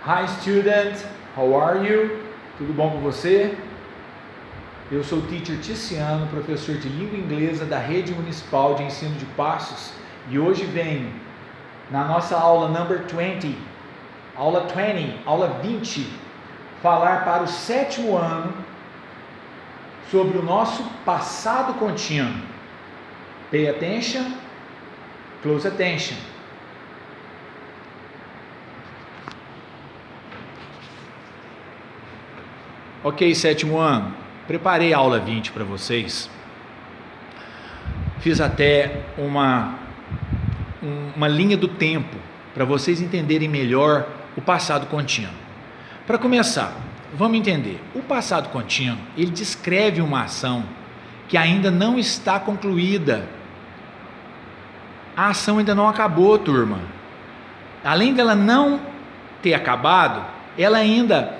Hi student, how are you? Tudo bom com você? Eu sou o teacher Ticiano, professor de língua inglesa da Rede Municipal de Ensino de Passos, e hoje venho na nossa aula number 20, aula 20, falar para o 7º ano sobre o nosso passado contínuo. Pay attention, close attention. Ok, 7º ano, preparei a aula 20 para vocês. Fiz até uma linha do tempo para vocês entenderem melhor o passado contínuo. Para começar, vamos entender. O passado contínuo, ele descreve uma ação que ainda não está concluída. A ação ainda não acabou, turma. Além dela não ter acabado, ela ainda...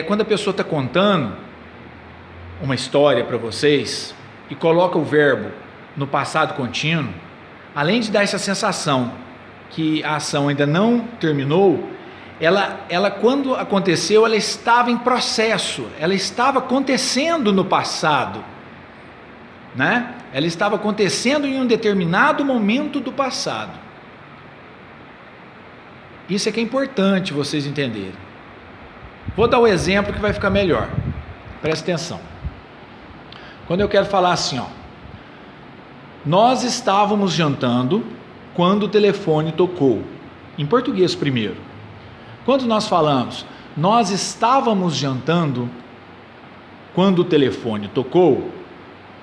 quando a pessoa está contando uma história para vocês e coloca o verbo no passado contínuo, além de dar essa sensação que a ação ainda não terminou, ela quando aconteceu, ela estava em processo, ela estava acontecendo no passado, né? Ela estava acontecendo em um determinado momento do passado. Isso é que é importante vocês entenderem. Vou dar o exemplo que vai ficar melhor. Presta atenção. Quando eu quero falar assim, ó, nós estávamos jantando quando o telefone tocou. Em português primeiro. Quando nós falamos, nós estávamos jantando quando o telefone tocou,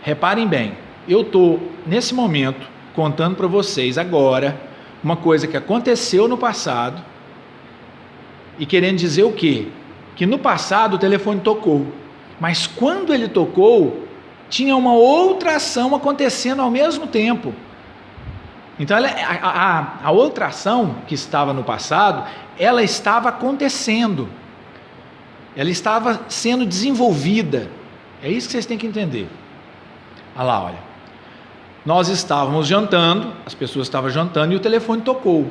reparem bem, eu estou nesse momento contando para vocês agora uma coisa que aconteceu no passado e querendo dizer o quê? Que no passado o telefone tocou, mas quando ele tocou, tinha uma outra ação acontecendo ao mesmo tempo. Então a outra ação que estava no passado, ela estava acontecendo, ela estava sendo desenvolvida. É isso que vocês têm que entender. Olha lá, olha, nós estávamos jantando, as pessoas estavam jantando e o telefone tocou.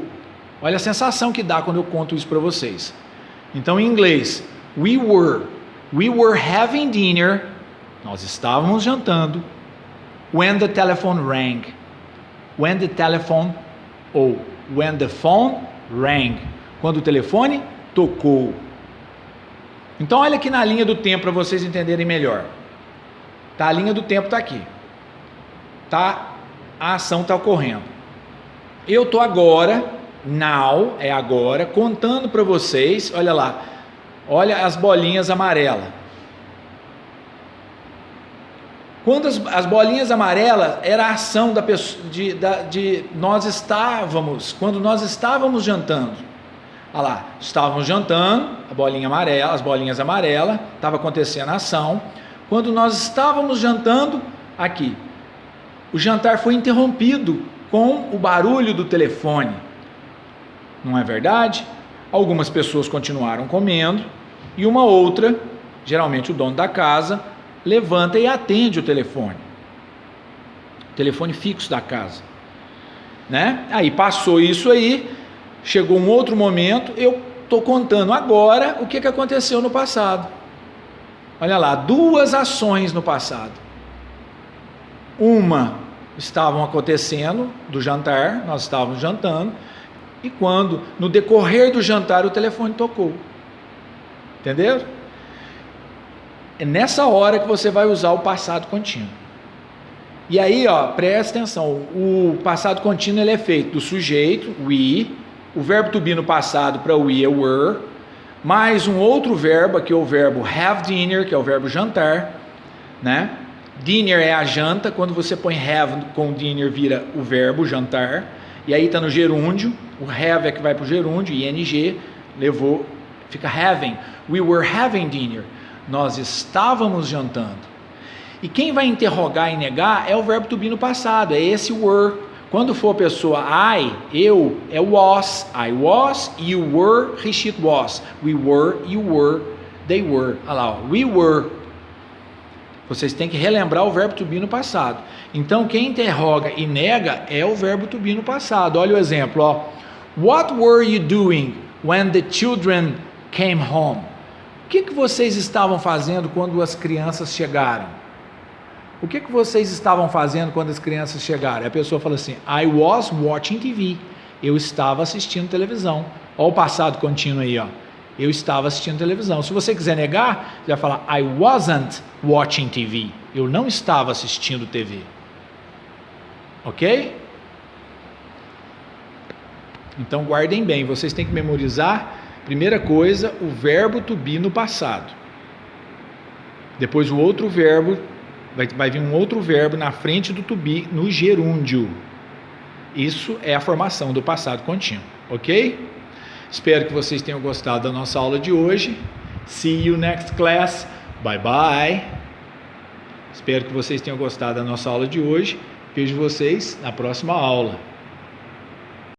Olha a sensação que dá quando eu conto isso para vocês. Então, em inglês, we were having dinner, nós estávamos jantando, when the telephone rang, when the telephone, ou when the phone rang, quando o telefone tocou. Então, olha aqui na linha do tempo para vocês entenderem melhor. Tá, a linha do tempo está aqui. Tá, a ação está ocorrendo. Eu estou agora... Now, é agora, contando para vocês, olha lá, olha as bolinhas amarelas. Quando as bolinhas amarelas era a ação da pessoa, quando nós estávamos jantando. Olha lá, estávamos jantando, a bolinha amarela, as bolinhas amarelas, estava acontecendo a ação. Quando nós estávamos jantando, aqui, o jantar foi interrompido com o barulho do telefone. Não é verdade? Algumas pessoas continuaram comendo e uma outra, geralmente o dono da casa, levanta e atende o telefone fixo da casa, né? Aí passou isso aí, chegou um outro momento, eu estou contando agora o que aconteceu no passado. Olha lá, 2 ações no passado. Uma estavam acontecendo do jantar, nós estávamos jantando, e quando, no decorrer do jantar, o telefone tocou. Entenderam? É nessa hora que você vai usar o passado contínuo. E aí, ó, presta atenção, o passado contínuo ele é feito do sujeito, we, o verbo to be no passado para we é were, mais um outro verbo, que é o verbo have dinner, que é o verbo jantar, né? Dinner é a janta, quando você põe have com dinner vira o verbo jantar. E aí está no gerúndio, o have é que vai para o gerúndio, ing, levou, fica having. We were having dinner. Nós estávamos jantando. E quem vai interrogar e negar é o verbo to be no passado, é esse were. Quando for a pessoa I, eu, é was. I was, you were, he was. We were, you were, they were. Olha lá, ó, we were. Vocês têm que relembrar o verbo to be no passado. Então, quem interroga e nega é o verbo to be no passado. Olha o exemplo, ó. What were you doing when the children came home. O que vocês estavam fazendo quando as crianças chegaram? O que vocês estavam fazendo quando as crianças chegaram? A pessoa fala assim, I was watching TV. Eu estava assistindo televisão. Olha o passado contínuo aí, ó. Eu estava assistindo televisão. Se você quiser negar, você vai falar, I wasn't watching TV. Eu não estava assistindo TV. Ok? Então guardem bem, vocês têm que memorizar, primeira coisa, o verbo to be no passado. Depois o outro verbo, vai vir um outro verbo na frente do to be no gerúndio. Isso é a formação do passado contínuo, ok? Espero que vocês tenham gostado da nossa aula de hoje. See you next class. Bye bye. Espero que vocês tenham gostado da nossa aula de hoje. Vejo vocês na próxima aula.